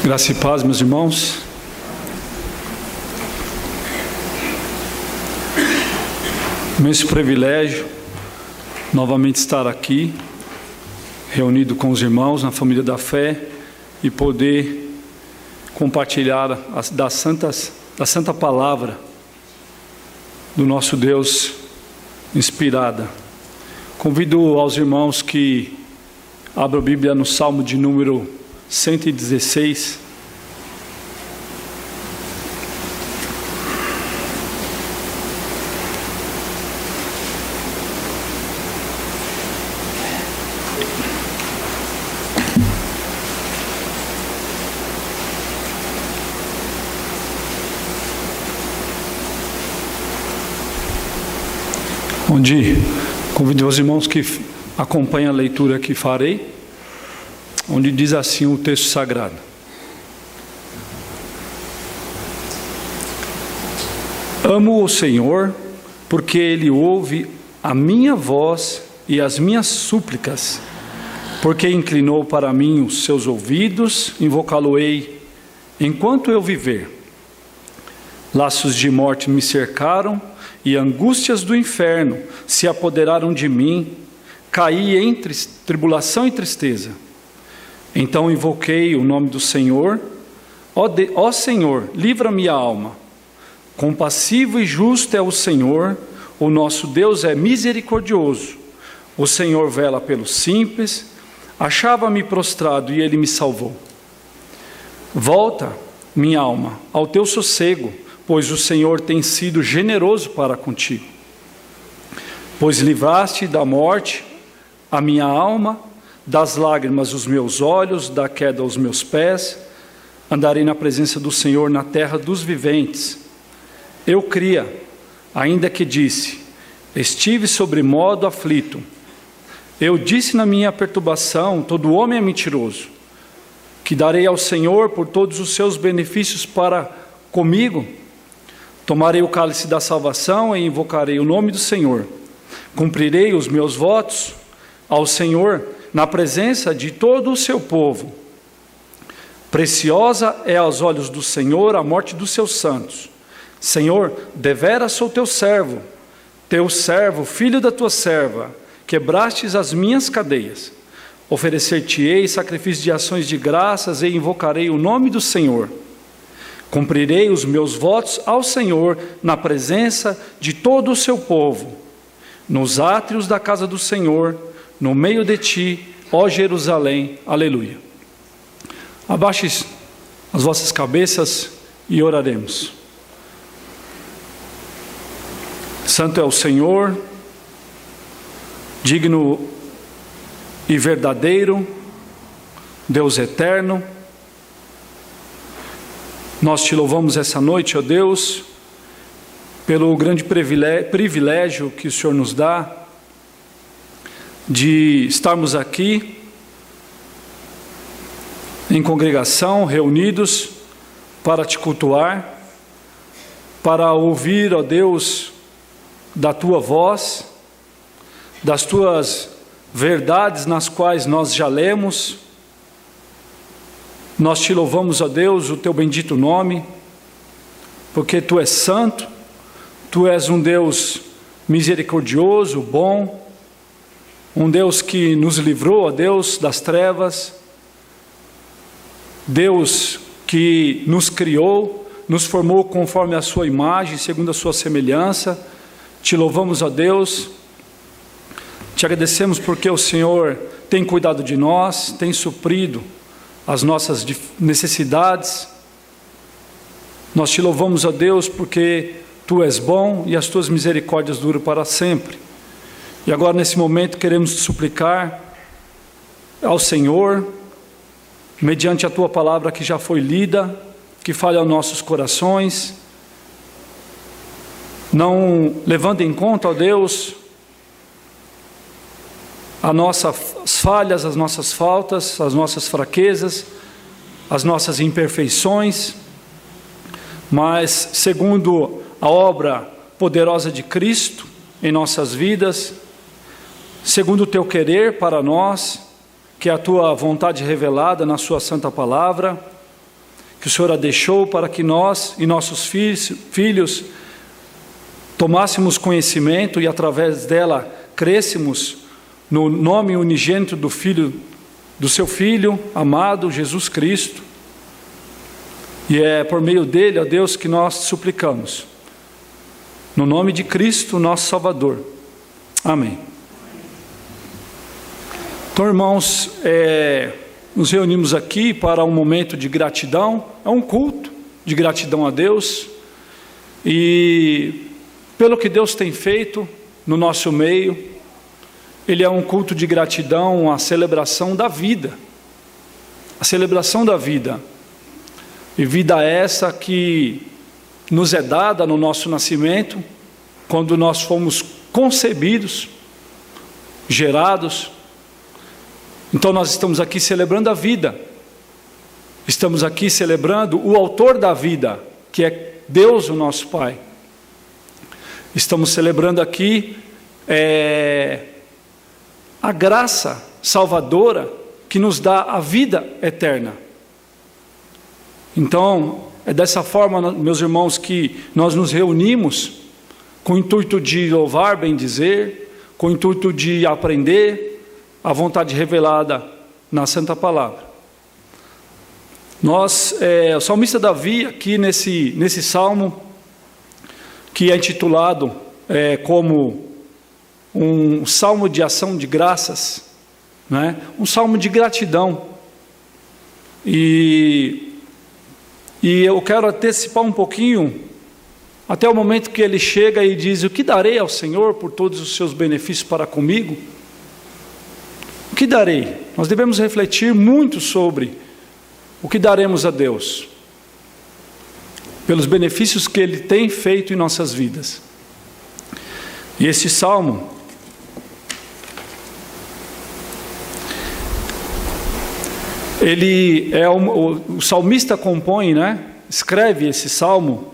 Graça e paz, meus irmãos. Imenso privilégio novamente estar aqui, reunido com os irmãos na família da fé e poder compartilhar da santa palavra do nosso Deus inspirada. Convido aos irmãos que abram a Bíblia no Salmo de número 116. Onde convido os irmãos que acompanhem a leitura que farei, onde diz assim o texto sagrado: Amo o Senhor, porque Ele ouve a minha voz e as minhas súplicas, porque inclinou para mim os seus ouvidos, invocá-lo-ei enquanto eu viver. Laços de morte me cercaram, e angústias do inferno se apoderaram de mim, caí entre tribulação e tristeza. Então invoquei o nome do Senhor. Ó Senhor, livra-me a alma. Compassivo e justo é o Senhor, o nosso Deus é misericordioso. O Senhor vela pelos simples. Achava-me prostrado e Ele me salvou. Volta, minha alma, ao teu sossego, pois o Senhor tem sido generoso para contigo. Pois livraste da morte a minha alma, das lágrimas os meus olhos, da queda os meus pés. Andarei na presença do Senhor na terra dos viventes. Eu cria, ainda que disse, estive sobremodo aflito. Eu disse na minha perturbação, todo homem é mentiroso. Que darei ao Senhor por todos os seus benefícios para comigo? Tomarei o cálice da salvação e invocarei o nome do Senhor. Cumprirei os meus votos ao Senhor na presença de todo o seu povo. Preciosa é aos olhos do Senhor a morte dos seus santos. Senhor, deveras sou teu servo, filho da tua serva, quebrastes as minhas cadeias. Oferecer-te-ei sacrifício de ações de graças e invocarei o nome do Senhor. Cumprirei os meus votos ao Senhor na presença de todo o seu povo, nos átrios da casa do Senhor, no meio de ti, ó Jerusalém. Aleluia. Abaixe as vossas cabeças e oraremos. Santo é o Senhor, digno e verdadeiro, Deus eterno. Nós te louvamos essa noite, ó Deus, pelo grande privilégio que o Senhor nos dá de estarmos aqui em congregação, reunidos para te cultuar, para ouvir, ó Deus, da tua voz, das tuas verdades nas quais nós já lemos. Nós te louvamos, ó Deus, o teu bendito nome, porque tu és santo, tu és um Deus misericordioso, bom, um Deus que nos livrou, ó Deus, das trevas, Deus que nos criou, nos formou conforme a sua imagem, segundo a sua semelhança. Te louvamos, ó Deus, te agradecemos porque o Senhor tem cuidado de nós, tem suprido as nossas necessidades. Nós te louvamos, ó Deus, porque tu és bom e as tuas misericórdias duram para sempre. E agora, nesse momento, queremos te suplicar ao Senhor, mediante a tua palavra que já foi lida, que fale aos nossos corações, não levando em conta, ó Deus, as nossas falhas, as nossas faltas, as nossas fraquezas, as nossas imperfeições, mas segundo a obra poderosa de Cristo em nossas vidas, segundo o teu querer para nós, que é a tua vontade revelada na sua santa palavra, que o Senhor a deixou para que nós e nossos filhos tomássemos conhecimento e através dela crescêssemos no nome unigênito do seu Filho amado, Jesus Cristo. E é por meio dele, ó Deus, que nós suplicamos. No nome de Cristo, nosso Salvador. Amém. Então, irmãos, nos reunimos aqui para um momento de gratidão. É um culto de gratidão a Deus. E pelo que Deus tem feito no nosso meio, ele é um culto de gratidão, a celebração da vida. A celebração da vida. E vida essa que nos é dada no nosso nascimento, quando nós fomos concebidos, gerados. Então nós estamos aqui celebrando a vida. Estamos aqui celebrando o autor da vida, que é Deus, o nosso Pai. Estamos celebrando aqui a graça salvadora que nos dá a vida eterna. Então, é dessa forma, meus irmãos, que nós nos reunimos com o intuito de louvar, bendizer, com o intuito de aprender a vontade revelada na Santa Palavra. O salmista Davi, aqui nesse salmo, que é intitulado como um salmo de ação de graças, né? Um salmo de gratidão. E eu quero antecipar um pouquinho, até o momento que ele chega e diz: o que darei ao Senhor por todos os seus benefícios para comigo? O que darei? Nós devemos refletir muito sobre o que daremos a Deus, pelos benefícios que Ele tem feito em nossas vidas. E esse salmo, o salmista compõe, escreve esse salmo,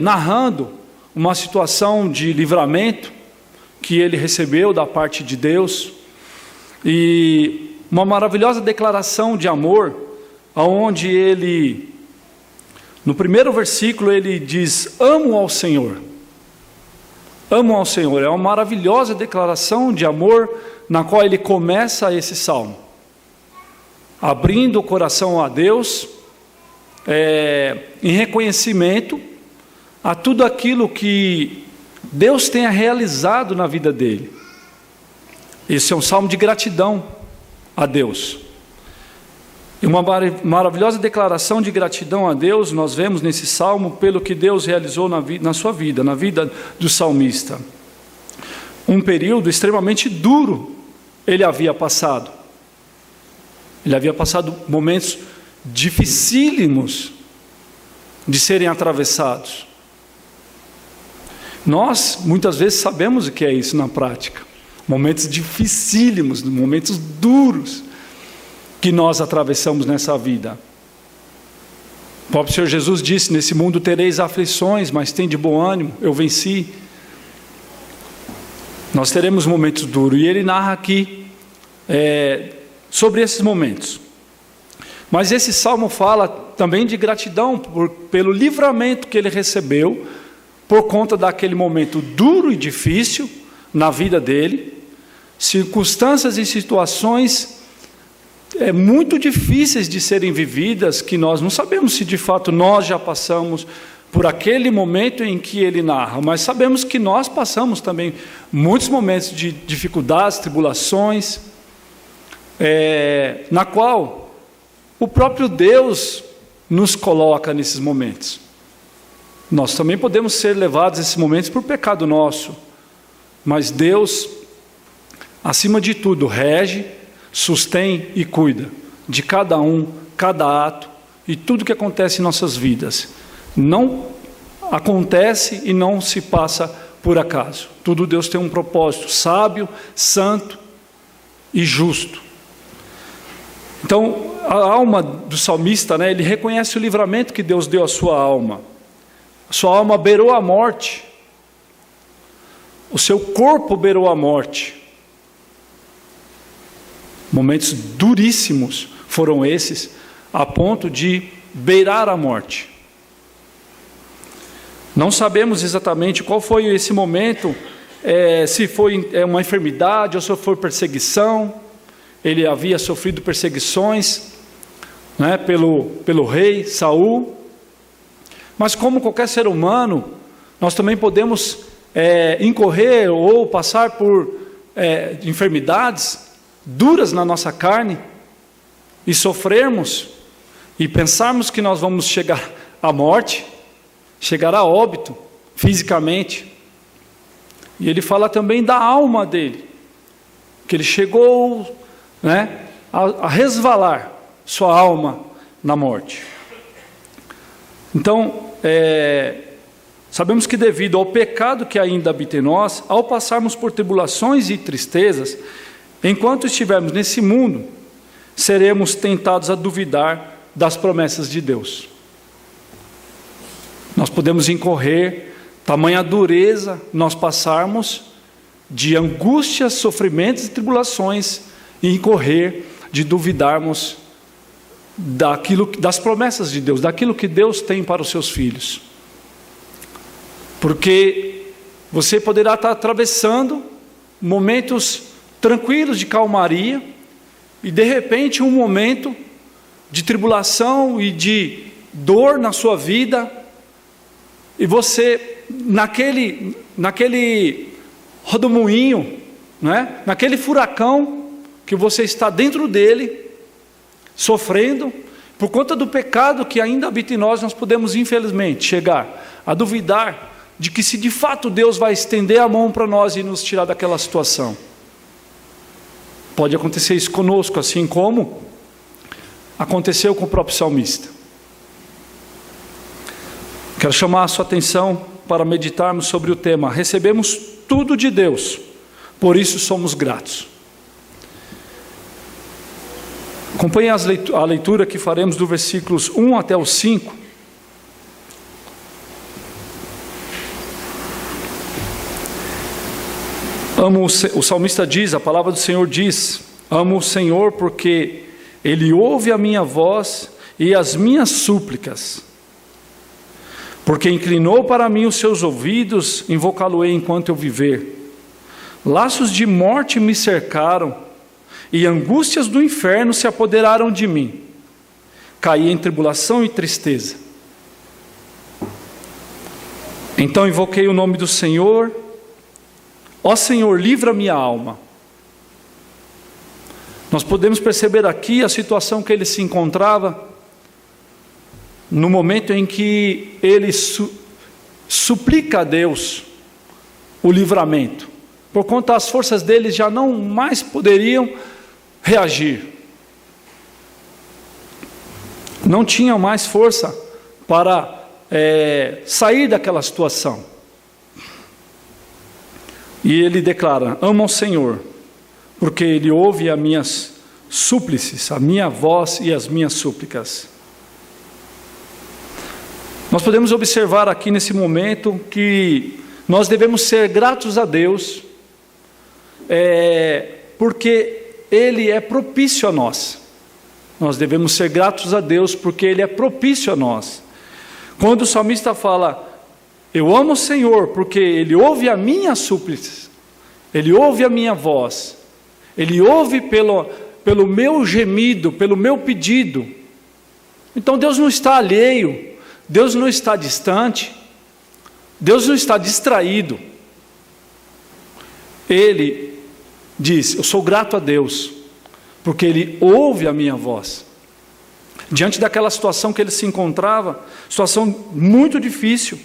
narrando uma situação de livramento que ele recebeu da parte de Deus, e uma maravilhosa declaração de amor, onde ele, no primeiro versículo, ele diz: amo ao Senhor. Amo ao Senhor. É uma maravilhosa declaração de amor, na qual ele começa esse salmo, abrindo o coração a Deus, em reconhecimento a tudo aquilo que Deus tenha realizado na vida dele. Esse é um salmo de gratidão a Deus. E uma maravilhosa declaração de gratidão a Deus nós vemos nesse salmo, pelo que Deus realizou na sua vida, na vida do salmista. Um período extremamente duro ele havia passado. Ele havia passado momentos dificílimos de serem atravessados. Nós, muitas vezes, sabemos o que é isso na prática. Momentos dificílimos, momentos duros que nós atravessamos nessa vida. O próprio Senhor Jesus disse: nesse mundo tereis aflições, mas tende bom ânimo, eu venci. Nós teremos momentos duros, e ele narra aqui sobre esses momentos. Mas esse salmo fala também de gratidão pelo livramento que ele recebeu por conta daquele momento duro e difícil na vida dele, circunstâncias e situações muito difíceis de serem vividas, que nós não sabemos se de fato nós já passamos por aquele momento em que ele narra, mas sabemos que nós passamos também muitos momentos de dificuldades, tribulações, na qual o próprio Deus nos coloca nesses momentos. Nós também podemos ser levados a esses momentos por pecado nosso, mas Deus, acima de tudo, rege, sustém e cuida de cada um, cada ato e tudo que acontece em nossas vidas. Não acontece e não se passa por acaso. Tudo Deus tem um propósito sábio, santo e justo. Então, a alma do salmista, ele reconhece o livramento que Deus deu à sua alma. A sua alma beirou a morte. O seu corpo beirou a morte. Momentos duríssimos foram esses, a ponto de beirar a morte. Não sabemos exatamente qual foi esse momento, se foi uma enfermidade ou se foi perseguição. Ele havia sofrido perseguições, né, pelo rei Saul. Mas como qualquer ser humano, nós também podemos incorrer ou passar por enfermidades duras na nossa carne e sofrermos e pensarmos que nós vamos chegar à morte, chegar a óbito fisicamente. E ele fala também da alma dele, que ele chegou, né, a resvalar sua alma na morte. Então, sabemos que devido ao pecado que ainda habita em nós, ao passarmos por tribulações e tristezas, enquanto estivermos nesse mundo, seremos tentados a duvidar das promessas de Deus. Nós podemos incorrer, tamanha dureza nós passarmos de angústias, sofrimentos e tribulações, e incorrer de duvidarmos das promessas de Deus, daquilo que Deus tem para os seus filhos. Porque você poderá estar atravessando momentos tranquilos de calmaria, e de repente um momento de tribulação e de dor na sua vida, e você naquele rodomoinho, né? Naquele furacão que você está dentro dele, sofrendo, por conta do pecado que ainda habita em nós, nós podemos infelizmente chegar a duvidar de que se de fato Deus vai estender a mão para nós e nos tirar daquela situação. Pode acontecer isso conosco, assim como aconteceu com o próprio salmista. Quero chamar a sua atenção para meditarmos sobre o tema: recebemos tudo de Deus, por isso somos gratos. Acompanhe a leitura que faremos do versículos 1 até o 5. O salmista diz, a palavra do Senhor diz: amo o Senhor porque Ele ouve a minha voz e as minhas súplicas. Porque inclinou para mim os seus ouvidos, invocá-lo-ei enquanto eu viver. Laços de morte me cercaram, e angústias do inferno se apoderaram de mim. Caí em tribulação e tristeza. Então invoquei o nome do Senhor. Ó Senhor, livra minha alma. Nós podemos perceber aqui a situação que ele se encontrava, no momento em que ele suplica a Deus o livramento, por conta as forças dele já não mais poderiam reagir, não tinham mais força para sair daquela situação. E ele declara: amo ao Senhor, porque Ele ouve as minhas súplices, a minha voz e as minhas súplicas. Nós podemos observar aqui nesse momento que nós devemos ser gratos a Deus, porque Ele é propício a nós. Nós devemos ser gratos a Deus porque Ele é propício a nós. Quando o salmista fala: eu amo o Senhor porque Ele ouve a minha súplica, Ele ouve a minha voz, Ele ouve pelo meu gemido, pelo meu pedido. Então Deus não está alheio, Deus não está distante, Deus não está distraído. Ele diz: eu sou grato a Deus, porque Ele ouve a minha voz. Diante daquela situação que ele se encontrava, situação muito difícil,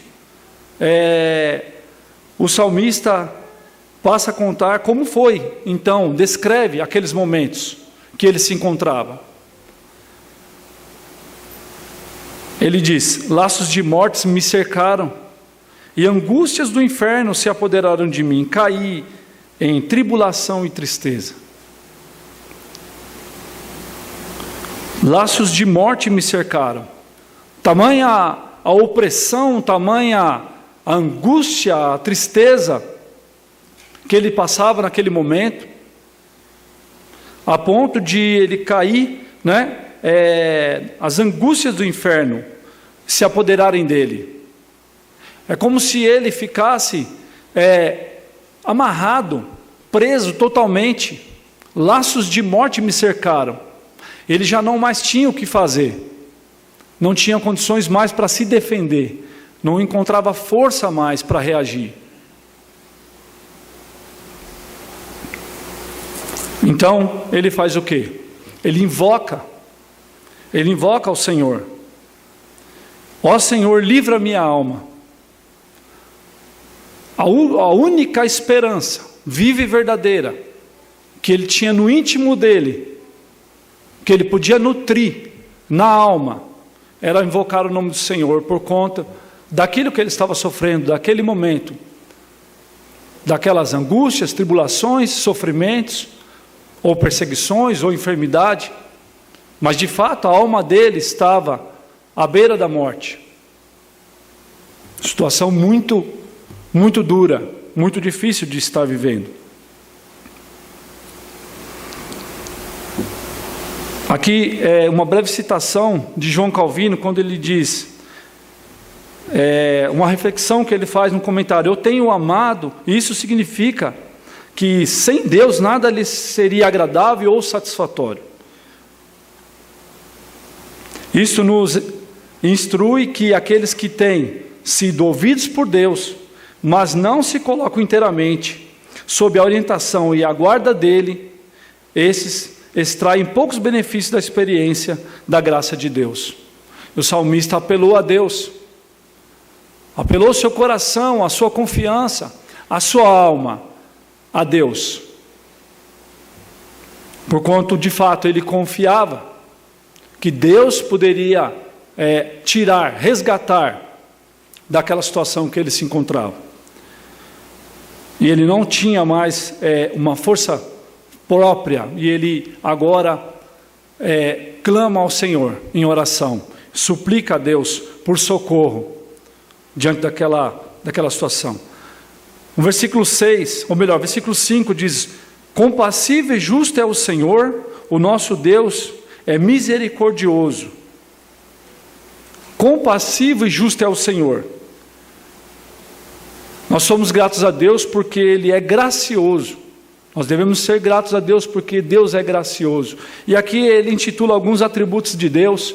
o salmista passa a contar como foi, então, descreve aqueles momentos que ele se encontrava. Ele diz: laços de morte me cercaram, e angústias do inferno se apoderaram de mim, caí em tribulação e tristeza. Laços de morte me cercaram, tamanha a opressão, tamanha a angústia, a tristeza que ele passava naquele momento, a ponto de ele cair, as angústias do inferno se apoderarem dele. É como se ele ficasse amarrado, preso totalmente. Laços de morte me cercaram. Ele já não mais tinha o que fazer. Não tinha condições mais para se defender. Não encontrava força mais para reagir. Então, ele faz o quê? Ele invoca ao Senhor. Ó Senhor, livra minha alma. A única esperança, viva e verdadeira, que ele tinha no íntimo dele, que ele podia nutrir na alma, era invocar o nome do Senhor por conta daquilo que ele estava sofrendo, daquele momento, daquelas angústias, tribulações, sofrimentos, ou perseguições, ou enfermidade. Mas de fato a alma dele estava à beira da morte. Situação muito, muito dura, muito difícil de estar vivendo. Aqui é uma breve citação de João Calvino, quando ele diz, uma reflexão que ele faz no comentário: eu tenho amado, e isso significa que sem Deus nada lhe seria agradável ou satisfatório. Isso nos instrui que aqueles que têm sido ouvidos por Deus, mas não se colocam inteiramente sob a orientação e a guarda dele, esses extraem poucos benefícios da experiência da graça de Deus. O salmista apelou a Deus, apelou seu coração, a sua confiança, a sua alma a Deus, porquanto de fato ele confiava que Deus poderia tirar, resgatar daquela situação que ele se encontrava. E ele não tinha mais uma força própria, e ele agora clama ao Senhor em oração, suplica a Deus por socorro diante daquela situação. No versículo 6, ou melhor, versículo 5 diz: compassivo e justo é o Senhor, o nosso Deus é misericordioso. Compassivo e justo é o Senhor. Nós somos gratos a Deus porque Ele é gracioso. Nós devemos ser gratos a Deus porque Deus é gracioso. E aqui ele intitula alguns atributos de Deus.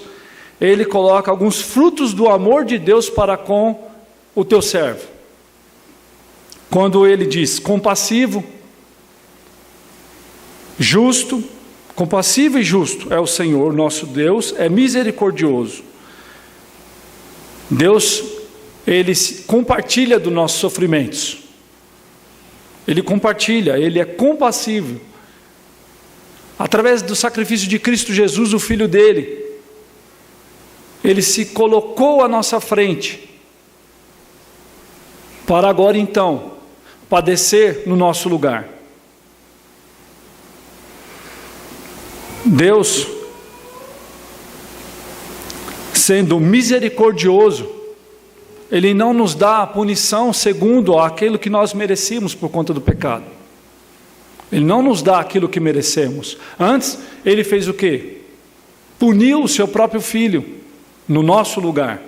Ele coloca alguns frutos do amor de Deus para com o teu servo. Quando ele diz compassivo, justo, compassivo e justo é o Senhor, nosso Deus, é misericordioso. Deus, Ele compartilha dos nossos sofrimentos. Ele compartilha, Ele é compassivo. Através do sacrifício de Cristo Jesus, o Filho dele, Ele se colocou à nossa frente, para agora então padecer no nosso lugar. Deus, sendo misericordioso, Ele não nos dá a punição segundo aquilo que nós merecíamos por conta do pecado. Ele não nos dá aquilo que merecemos. Antes, Ele fez o quê? Puniu o seu próprio Filho no nosso lugar,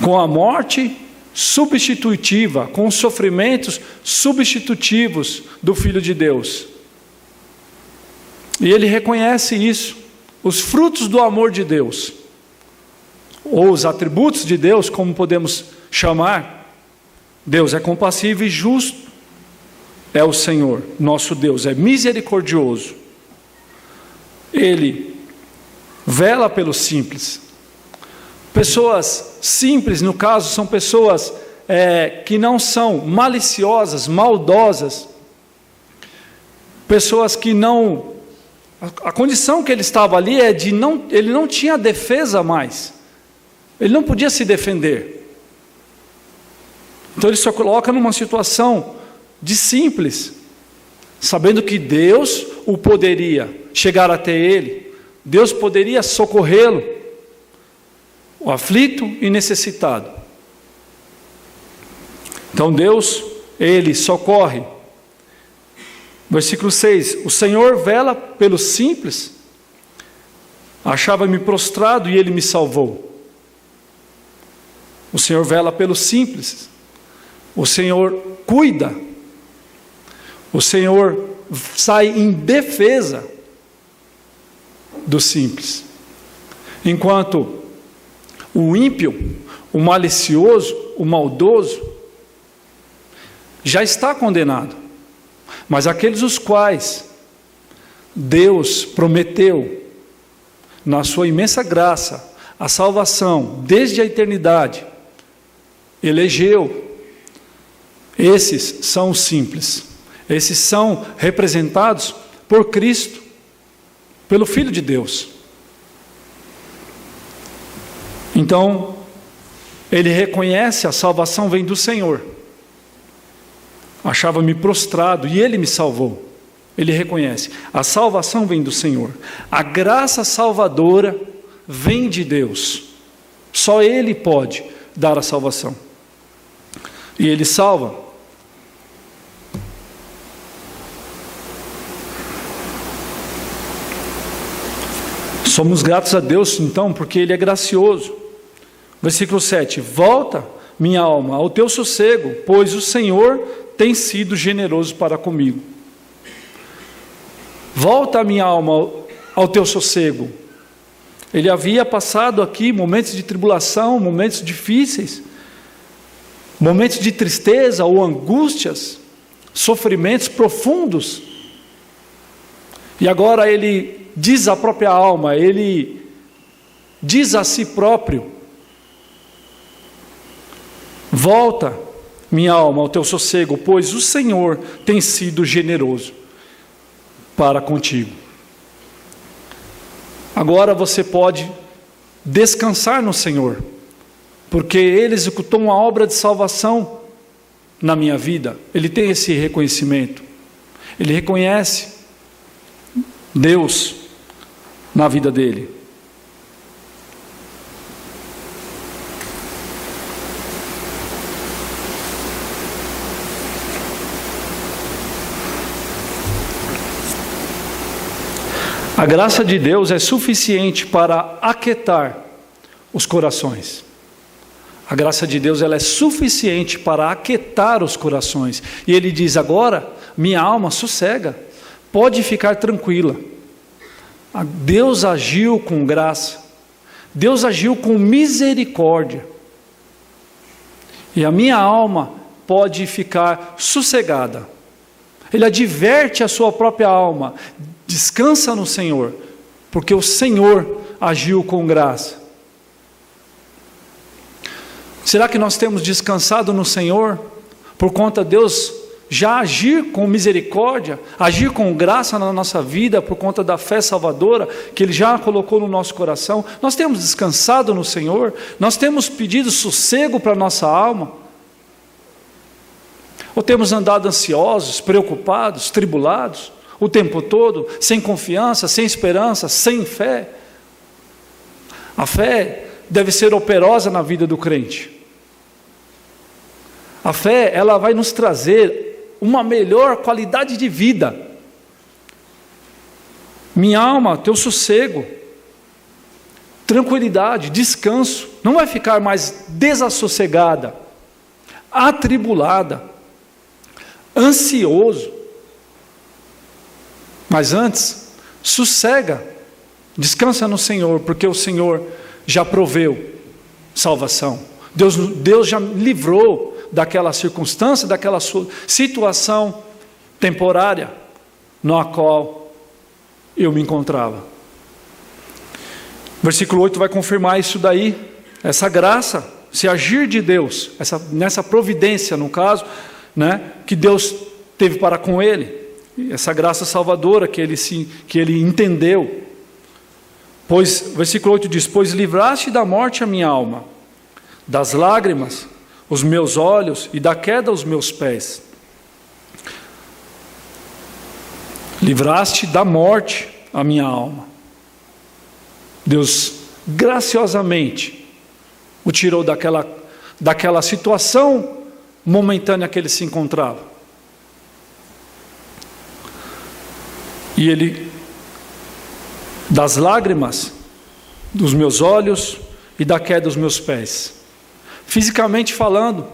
com a morte substitutiva, com os sofrimentos substitutivos do Filho de Deus. E Ele reconhece isso, os frutos do amor de Deus, ou os atributos de Deus, como podemos chamar. Deus é compassivo e justo, é o Senhor, nosso Deus, é misericordioso. Ele vela pelos simples. Pessoas simples, no caso, são pessoas que não são maliciosas, maldosas, pessoas que não... A condição que ele estava ali é de não... Ele não tinha defesa mais, ele não podia se defender. Então ele se coloca numa situação de simples, sabendo que Deus o poderia chegar até ele, Deus poderia socorrê-lo, o aflito e necessitado. Então Deus, Ele socorre Versículo 6, o Senhor vela pelos simples, achava-me prostrado e Ele me salvou. O Senhor vela pelos simples, o Senhor cuida, o Senhor sai em defesa do simples. Enquanto o ímpio, o malicioso, o maldoso, já está condenado. Mas aqueles os quais Deus prometeu, na sua imensa graça, a salvação desde a eternidade, elegeu, esses são os simples. Esses são representados por Cristo, pelo Filho de Deus. Então, ele reconhece: a salvação vem do Senhor. Achava-me prostrado e Ele me salvou. Ele reconhece: a salvação vem do Senhor. A graça salvadora vem de Deus. Só Ele pode dar a salvação. E Ele salva. Somos gratos a Deus, então, porque Ele é gracioso. Versículo 7. Volta, minha alma, ao teu sossego, pois o Senhor tem sido generoso para comigo. Volta, minha alma, ao teu sossego. Ele havia passado aqui momentos de tribulação, momentos difíceis, momentos de tristeza ou angústias, sofrimentos profundos. E agora ele diz à própria alma, ele diz a si próprio: volta, minha alma, ao teu sossego, pois o Senhor tem sido generoso para contigo. Agora você pode descansar no Senhor, porque Ele executou uma obra de salvação na minha vida. Ele tem esse reconhecimento. Ele reconhece Deus na vida dele. A graça de Deus é suficiente para aquietar os corações. A graça de Deus, ela é suficiente para aquietar os corações. E Ele diz: agora, minha alma, sossega, pode ficar tranquila. Deus agiu com graça, Deus agiu com misericórdia. E a minha alma pode ficar sossegada. Ele adverte a sua própria alma: descansa no Senhor, porque o Senhor agiu com graça. Será que nós temos descansado no Senhor, por conta de Deus já agir com misericórdia, agir com graça na nossa vida, por conta da fé salvadora, que Ele já colocou no nosso coração? Nós temos descansado no Senhor? Nós temos pedido sossego para a nossa alma? Ou temos andado ansiosos, preocupados, tribulados, o tempo todo, sem confiança, sem esperança, sem fé? A fé deve ser operosa na vida do crente. A fé, ela vai nos trazer uma melhor qualidade de vida. Minha alma, teu sossego, tranquilidade, descanso, não vai ficar mais desassossegada, atribulada, ansioso. Mas antes, sossega, descansa no Senhor, porque o Senhor já proveu salvação. Deus já me livrou daquela circunstância, daquela situação temporária na qual eu me encontrava. Versículo 8 vai confirmar isso daí, essa graça, esse agir de Deus, nessa providência, no caso, né, que Deus teve para com ele, essa graça salvadora que ele entendeu. Pois, versículo 8 diz: pois livraste da morte a minha alma, das lágrimas os meus olhos e da queda os meus pés. Livraste da morte a minha alma. Deus graciosamente o tirou daquela situação momentânea que ele se encontrava. E ele, das lágrimas dos meus olhos e da queda dos meus pés. Fisicamente falando,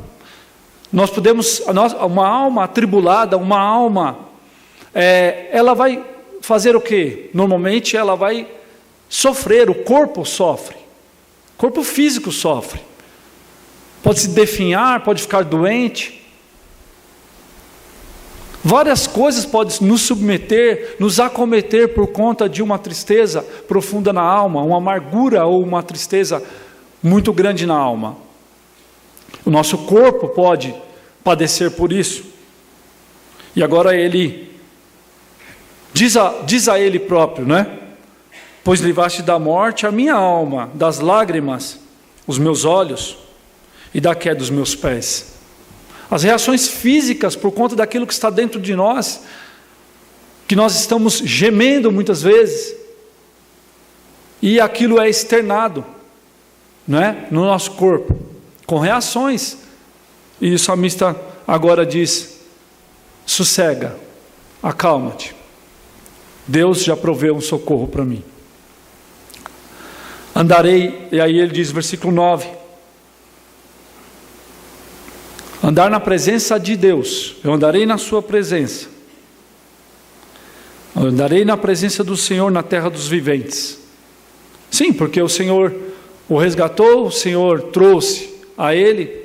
nós podemos, uma alma atribulada, uma alma, ela vai fazer o quê? Normalmente ela vai sofrer, o corpo sofre, o corpo físico sofre, pode se definhar, pode ficar doente, várias coisas podem nos submeter, nos acometer por conta de uma tristeza profunda na alma, uma amargura ou uma tristeza muito grande na alma. O nosso corpo pode padecer por isso. E agora ele diz a ele próprio, né? Pois livraste da morte a minha alma, das lágrimas, os meus olhos e da queda dos meus pés. As reações físicas por conta daquilo que está dentro de nós, que nós estamos gemendo muitas vezes, e aquilo é externado, né, no nosso corpo, com reações. E o salmista agora diz: sossega, acalma-te, Deus já proveu um socorro para mim. Andarei, e aí ele diz, versículo 9, andar na presença de Deus, eu andarei na sua presença, eu andarei na presença do Senhor na terra dos viventes. Sim, porque o Senhor o resgatou, o Senhor trouxe a ele,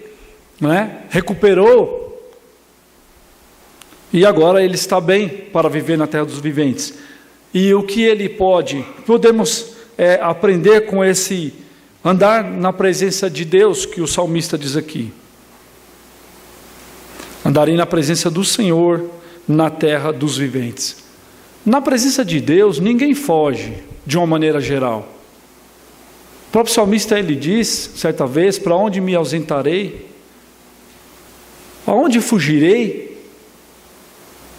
né? Recuperou, e agora ele está bem para viver na terra dos viventes. E o que ele podemos aprender com esse andar na presença de Deus que o salmista diz aqui? Andarei na presença do Senhor na terra dos viventes. Na presença de Deus ninguém foge de uma maneira geral. O próprio salmista ele diz certa vez: para onde me ausentarei? Aonde fugirei?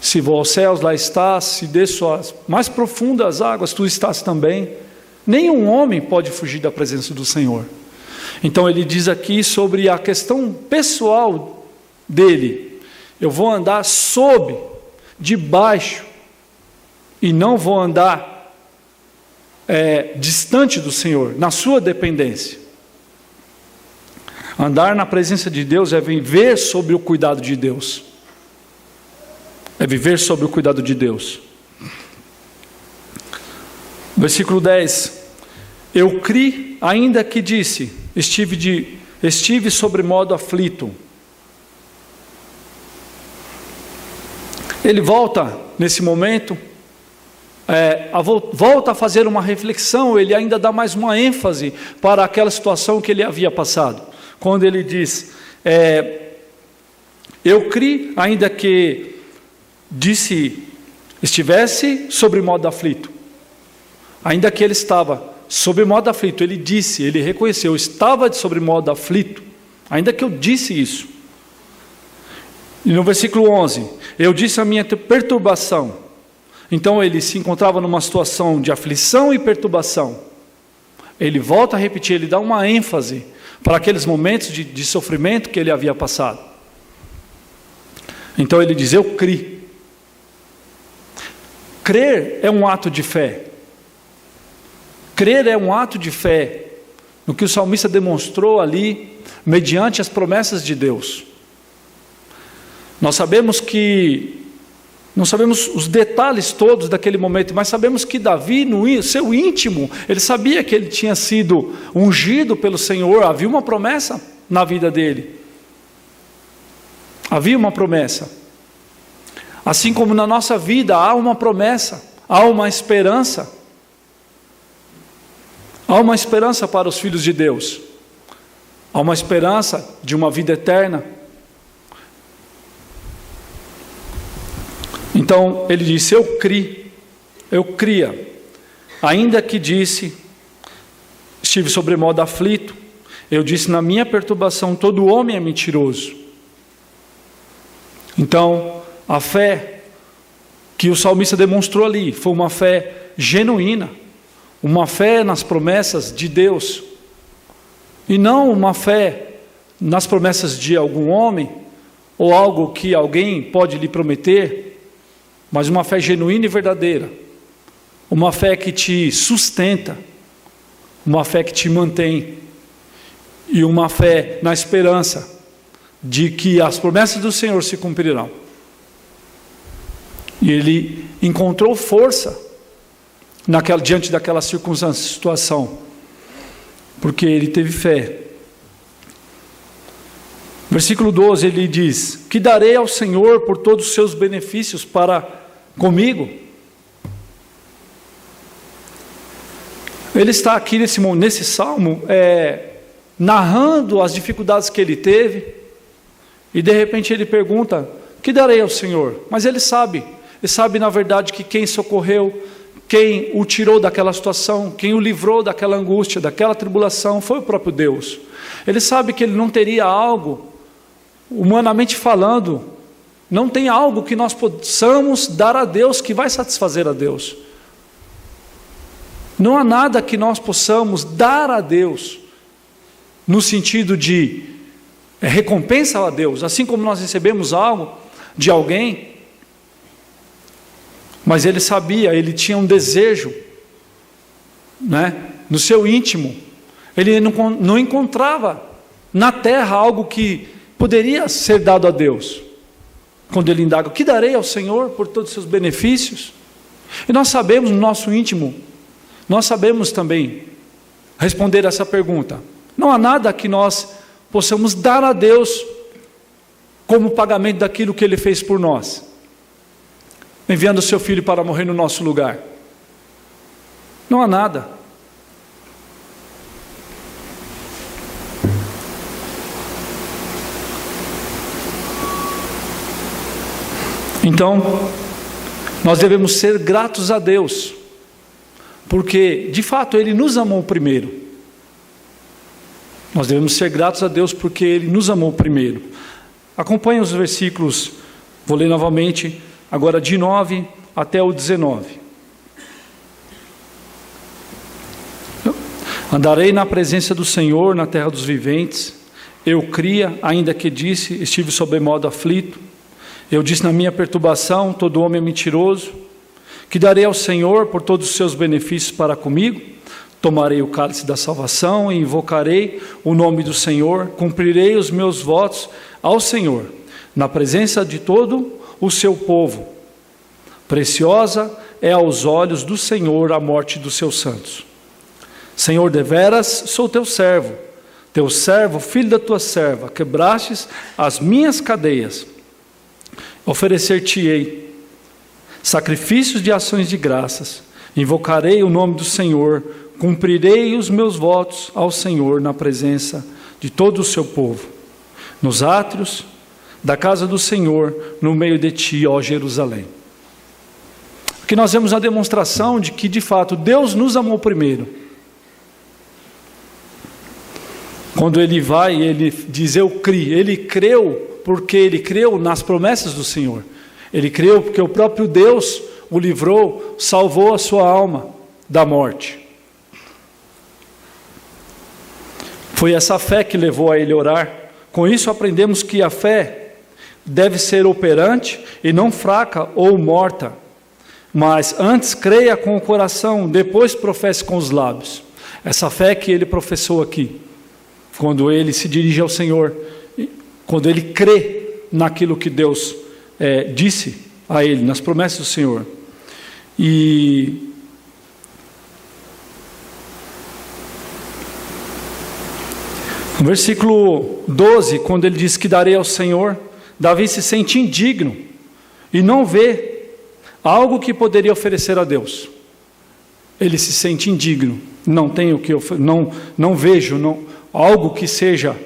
Se vou aos céus, lá estás, se desço às mais profundas águas, tu estás também. Nenhum homem pode fugir da presença do Senhor. Então ele diz aqui sobre a questão pessoal dele: eu vou andar sob, debaixo, e não vou andar distante do Senhor, na sua dependência. Andar na presença de Deus é viver sob o cuidado de Deus. É viver sob o cuidado de Deus. Versículo 10. Eu criei, ainda que disse, estive sobremodo aflito. Ele volta, nesse momento, volta a fazer uma reflexão, ele ainda dá mais uma ênfase para aquela situação que ele havia passado. Quando ele diz, eu criei, ainda que estivesse sobre modo aflito. Ainda que ele estava sobre modo aflito, ele disse, ele reconheceu, estava sobre modo aflito, ainda que eu disse isso. E no versículo 11, eu disse a minha perturbação. Então ele se encontrava numa situação de aflição e perturbação. Ele volta a repetir, ele dá uma ênfase para aqueles momentos de sofrimento que ele havia passado. Então ele diz, eu criei. Crer é um ato de fé. Crer é um ato de fé no que o salmista demonstrou ali, mediante as promessas de Deus. Nós sabemos não sabemos os detalhes todos daquele momento, mas sabemos que Davi, no seu íntimo, ele sabia que ele tinha sido ungido pelo Senhor, havia uma promessa na vida dele. Havia uma promessa. Assim como na nossa vida há uma promessa, há uma esperança. Há uma esperança para os filhos de Deus. Há uma esperança de uma vida eterna. Então ele disse, eu cria, ainda que disse, estive sobremodo aflito, eu disse, na minha perturbação todo homem é mentiroso. Então a fé que o salmista demonstrou ali foi uma fé genuína, uma fé nas promessas de Deus, e não uma fé nas promessas de algum homem, ou algo que alguém pode lhe prometer, mas uma fé genuína e verdadeira, uma fé que te sustenta, uma fé que te mantém, e uma fé na esperança de que as promessas do Senhor se cumprirão. E ele encontrou força diante daquela circunstância, situação, porque ele teve fé. Versículo 12, ele diz: que darei ao Senhor por todos os seus benefícios para comigo? Ele está aqui nesse salmo, narrando as dificuldades que ele teve, e de repente ele pergunta: que darei ao Senhor? Mas ele sabe na verdade que quem socorreu, quem o tirou daquela situação, quem o livrou daquela angústia, daquela tribulação, foi o próprio Deus. Ele sabe que ele não teria algo, humanamente falando, não tem algo que nós possamos dar a Deus que vai satisfazer a Deus. Não há nada que nós possamos dar a Deus no sentido de recompensa a Deus, assim como nós recebemos algo de alguém. Mas ele sabia, ele tinha um desejo, no seu íntimo. Ele não encontrava na terra algo que poderia ser dado a Deus. Quando ele indaga: o que darei ao Senhor por todos os seus benefícios? E nós sabemos no nosso íntimo, nós sabemos também responder essa pergunta. Não há nada que nós possamos dar a Deus como pagamento daquilo que Ele fez por nós, enviando o seu Filho para morrer no nosso lugar. Não há nada. Então, nós devemos ser gratos a Deus, porque de fato Ele nos amou primeiro. Nós devemos ser gratos a Deus porque Ele nos amou primeiro. Acompanhe os versículos, vou ler novamente, agora de 9 até o 19. Andarei na presença do Senhor na terra dos viventes. Eu cria, ainda que disse, estive sobremodo aflito. Eu disse na minha perturbação: todo homem é mentiroso. Que darei ao Senhor por todos os seus benefícios para comigo? Tomarei o cálice da salvação e invocarei o nome do Senhor. Cumprirei os meus votos ao Senhor, na presença de todo o seu povo. Preciosa é aos olhos do Senhor a morte dos seus santos. Senhor, deveras sou teu servo, filho da tua serva. Quebrastes as minhas cadeias. Oferecer-te-ei sacrifícios de ações de graças. Invocarei o nome do Senhor. Cumprirei os meus votos ao Senhor na presença de todo o seu povo, nos átrios da casa do Senhor, no meio de ti, ó Jerusalém. Aqui nós vemos a demonstração de que de fato Deus nos amou primeiro. Quando ele vai, ele diz: eu criei. Ele creu porque ele creu nas promessas do Senhor. Ele creu porque o próprio Deus o livrou, salvou a sua alma da morte. Foi essa fé que levou a ele orar. Com isso aprendemos que a fé deve ser operante e não fraca ou morta, mas antes creia com o coração, depois professe com os lábios. Essa fé que ele professou aqui, quando ele se dirige ao Senhor, quando ele crê naquilo que Deus disse a ele, nas promessas do Senhor. E no versículo 12, quando ele diz que darei ao Senhor, Davi se sente indigno e não vê algo que poderia oferecer a Deus. Ele se sente indigno, não tenho que não vejo algo que seja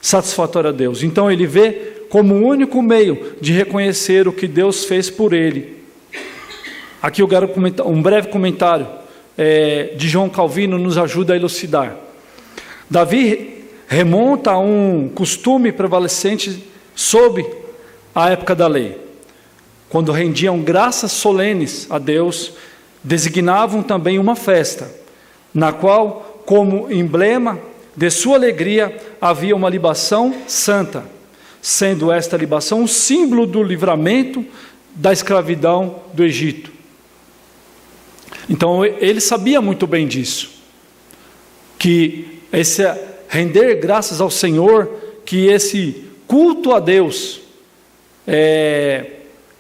satisfatório a Deus. Então ele vê como o único meio de reconhecer o que Deus fez por ele. Aqui eu quero comentar, um breve comentário de João Calvino nos ajuda a elucidar. Davi remonta a um costume prevalecente sob a época da lei. Quando rendiam graças solenes a Deus, designavam também uma festa, na qual, como emblema de sua alegria, havia uma libação santa, sendo esta libação um símbolo do livramento da escravidão do Egito. Então ele sabia muito bem disso, que esse render graças ao Senhor, que esse culto a Deus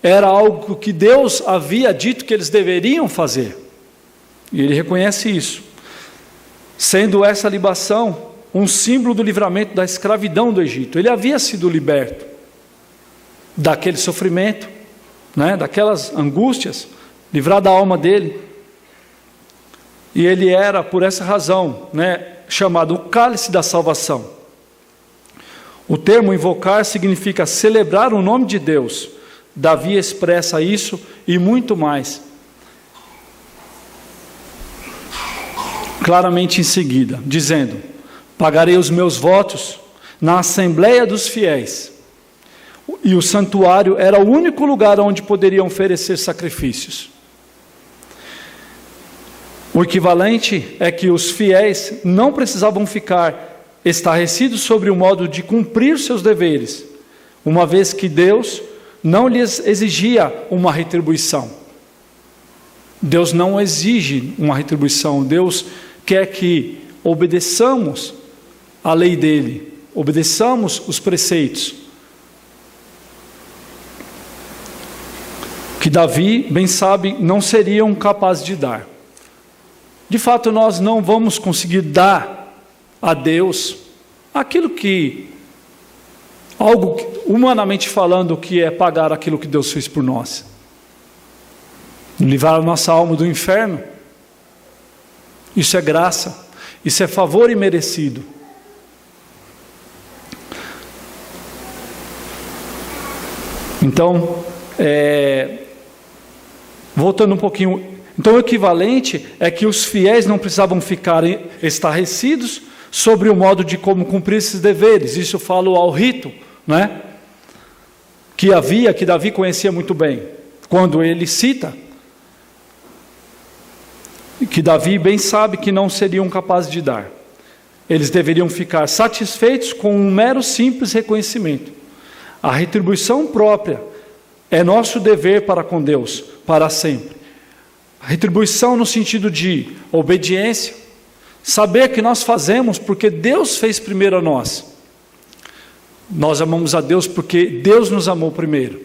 era algo que Deus havia dito que eles deveriam fazer. E ele reconhece isso, sendo essa libação um símbolo do livramento da escravidão do Egito. Ele havia sido liberto daquele sofrimento, daquelas angústias, livrado a alma dele. E ele era, por essa razão, chamado o cálice da salvação. O termo invocar significa celebrar o nome de Deus. Davi expressa isso e muito mais, claramente em seguida, dizendo: pagarei os meus votos na assembleia dos fiéis. E o santuário era o único lugar onde poderiam oferecer sacrifícios. O equivalente é que os fiéis não precisavam ficar estarrecidos sobre o modo de cumprir seus deveres, uma vez que Deus não lhes exigia uma retribuição. Deus não exige uma retribuição. Deus quer que obedeçamos a lei dele, obedeçamos os preceitos. Que Davi, bem sabe, não seriam capazes de dar. De fato, nós não vamos conseguir dar a Deus aquilo que, humanamente falando, que é pagar aquilo que Deus fez por nós. Livrar a nossa alma do inferno. Isso é graça, isso é favor imerecido. Então, voltando um pouquinho, então o equivalente é que os fiéis não precisavam ficar estarrecidos sobre o modo de como cumprir esses deveres. Isso falo ao rito, que Davi conhecia muito bem, quando ele cita que Davi bem sabe que não seriam capazes de dar. Eles deveriam ficar satisfeitos com um mero simples reconhecimento. A retribuição própria é nosso dever para com Deus, para sempre. A retribuição no sentido de obediência, saber que nós fazemos porque Deus fez primeiro a nós. Nós amamos a Deus porque Deus nos amou primeiro.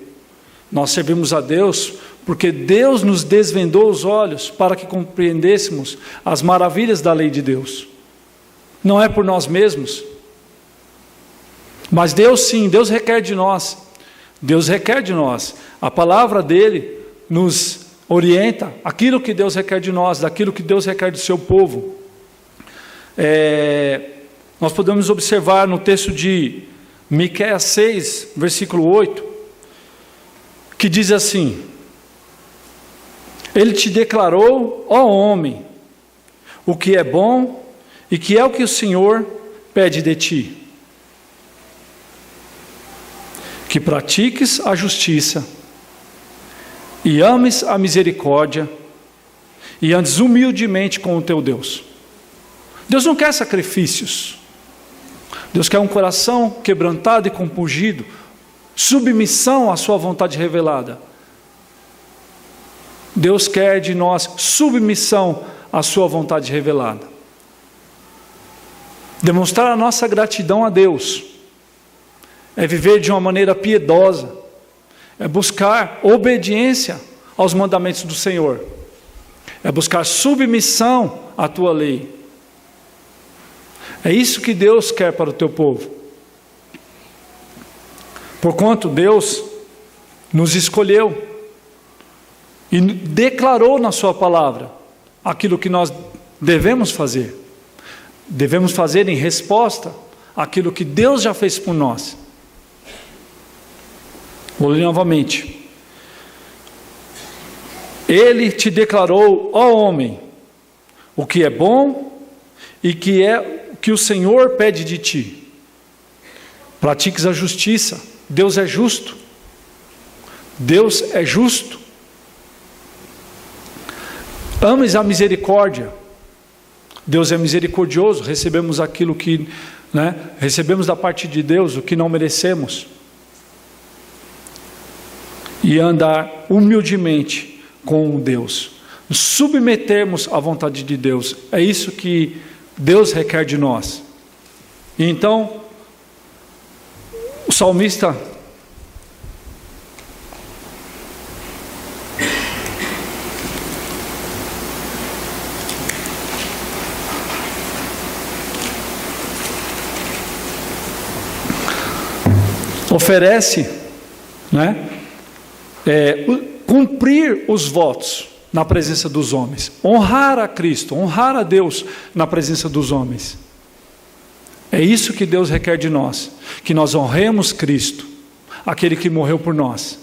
Nós servimos a Deus porque Deus nos desvendou os olhos para que compreendêssemos as maravilhas da lei de Deus. Não é por nós mesmos, mas Deus sim, Deus requer de nós. Deus requer de nós. A palavra dele nos orienta aquilo que Deus requer de nós, daquilo que Deus requer do seu povo. Nós podemos observar no texto de Miqueias 6, versículo 8, que diz assim: Ele te declarou, ó homem, o que é bom e que é o que o Senhor pede de ti. Que pratiques a justiça e ames a misericórdia e andes humildemente com o teu Deus. Deus não quer sacrifícios. Deus quer um coração quebrantado e compungido, submissão à sua vontade revelada. Deus quer de nós submissão à sua vontade revelada. Demonstrar a nossa gratidão a Deus é viver de uma maneira piedosa, é buscar obediência aos mandamentos do Senhor, é buscar submissão à tua lei. É isso que Deus quer para o teu povo. Porquanto Deus nos escolheu e declarou na sua palavra aquilo que nós devemos fazer. Devemos fazer em resposta àquilo que Deus já fez por nós. Vou ler novamente. Ele te declarou, ó homem, o que é bom e que é o que o Senhor pede de ti. Pratiques a justiça. Deus é justo. Deus é justo. Ames a misericórdia. Deus é misericordioso. Recebemos aquilo que, recebemos da parte de Deus o que não merecemos. E andar humildemente com Deus. nos submetermos à vontade de Deus. É isso que Deus requer de nós. E então, o salmista oferece, cumprir os votos na presença dos homens, honrar a Cristo, honrar a Deus na presença dos homens. É isso que Deus requer de nós, que nós honremos Cristo, aquele que morreu por nós.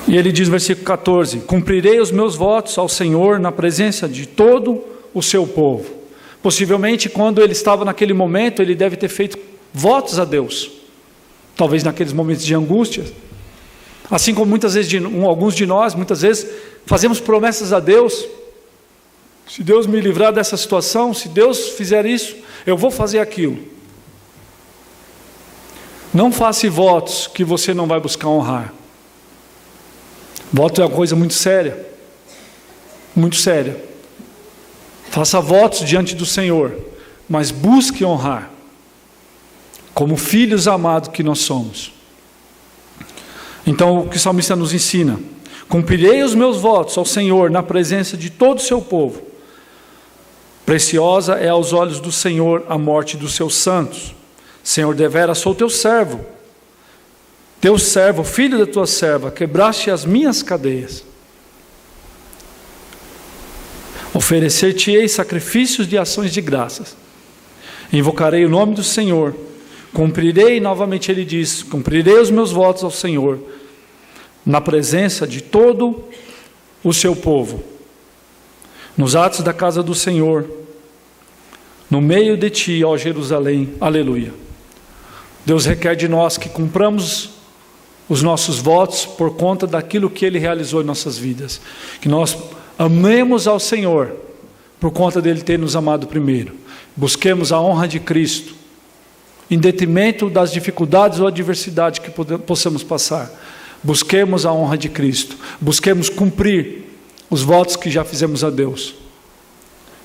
E ele diz no versículo 14: cumprirei os meus votos ao Senhor na presença de todo o seu povo. Possivelmente, quando ele estava naquele momento, ele deve ter feito votos a Deus, talvez naqueles momentos de angústia, assim como muitas vezes alguns de nós, muitas vezes fazemos promessas a Deus. Se Deus me livrar dessa situação, se Deus fizer isso, eu vou fazer aquilo. Não faça votos que você não vai buscar honrar. Voto é uma coisa muito séria, muito séria. Faça votos diante do Senhor, mas busque honrar, como filhos amados que nós somos. Então, o que o salmista nos ensina: cumprirei os meus votos ao Senhor na presença de todo o seu povo. Preciosa é aos olhos do Senhor a morte dos seus santos. Senhor, deveras sou teu servo, filho da tua serva, quebraste as minhas cadeias. Oferecer-te-ei sacrifícios de ações de graças. Invocarei o nome do Senhor. Cumprirei, novamente ele diz, cumprirei os meus votos ao Senhor, na presença de todo o seu povo, nos atos da casa do Senhor, no meio de ti, ó Jerusalém, aleluia. Deus requer de nós que cumpramos os nossos votos por conta daquilo que Ele realizou em nossas vidas, que nós amemos ao Senhor por conta dEle ter nos amado primeiro, busquemos a honra de Cristo, em detrimento das dificuldades ou adversidades que possamos passar. Busquemos a honra de Cristo, busquemos cumprir os votos que já fizemos a Deus,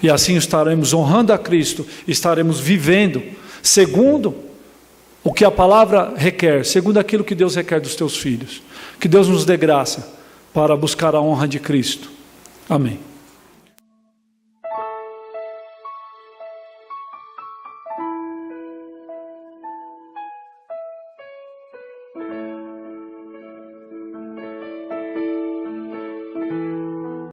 e assim estaremos honrando a Cristo, estaremos vivendo segundo o que a palavra requer, segundo aquilo que Deus requer dos teus filhos. Que Deus nos dê graça para buscar a honra de Cristo. Amém.